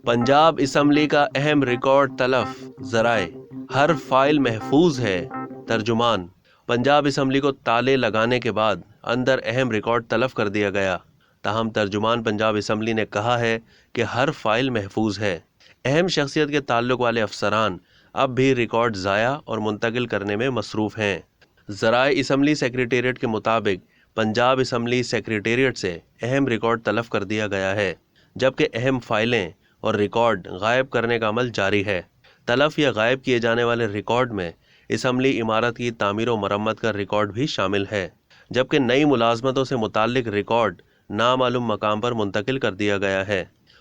Punjab assembly का अहम record तलफ, ज़राए हर फाइल महफूज है। तर्जुमान, पंजाब असम्बली को ताले लगाने के बाद अंदर अहम रिकॉर्ड तलफ कर दिया गया। ताहम तर्जुमान पंजाब असम्बली ने कहा है कि हर फाइल महफूज है। अहम शख्सियत के ताल्लुक वाले अफसरान अब भी रिकॉर्ड ज़ाया और मुंतकिल करने में मसरूफ़ हैं। ज़राए असम्बली सेक्रेटेरिएट के मुताबिक पंजाब असम्बली सेक्रेटेरिएट से अहम रिकॉर्ड तलफ कर दिया गया है, जबकि अहम फाइलें और रिकॉर्ड गायब करने का अमल जारी है। तलफ या गायब किए जाने वाले रिकॉर्ड में असम्बली इमारत की तामीर व मरम्मत का रिकॉर्ड भी शामिल है, जबकि नई मुलाजमतों से मुताल्लिक रिकॉर्ड नामालूम मकाम पर मुंतकिल कर दिया गया है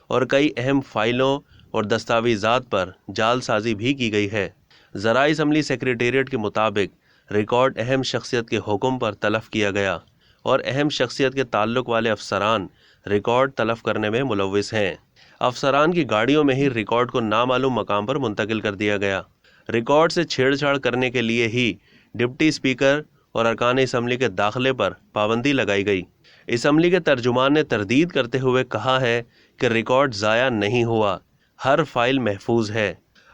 और कई अहम फाइलों और दस्तावेज़ात पर जालसाजी भी की गई है। ज़राए असम्बली सेक्रेटेरिएट के मुताबिक रिकॉर्ड अहम शख्सियत के हुक्म पर तलफ किया गया और अहम शख्सियत के ताल्लुक वाले अफसरान रिकॉर्ड तलफ करने में मुलव्विस हैं। अफसरान की गाड़ियों में ही रिकॉर्ड को नामालूम मकाम पर मुंतकिल कर दिया गया। रिकॉर्ड से छेड़छाड़ करने के लिए ही डिप्टी स्पीकर और अरकान असम्बली के दाखिले पर पाबंदी लगाई गई। असम्बली के तर्जुमान ने तरदीद करते हुए कहा है कि रिकॉर्ड ज़ाया नहीं हुआ, हर फाइल महफूज है।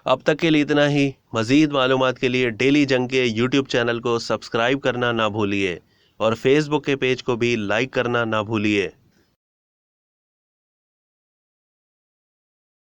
अब तक के लिए इतना ही। मज़ीद मालूमात के लिए डेली जंग के यूट्यूब चैनल को सब्सक्राइब करना ना भूलिए और फेसबुक के पेज को भी लाइक करना ना भूलिए।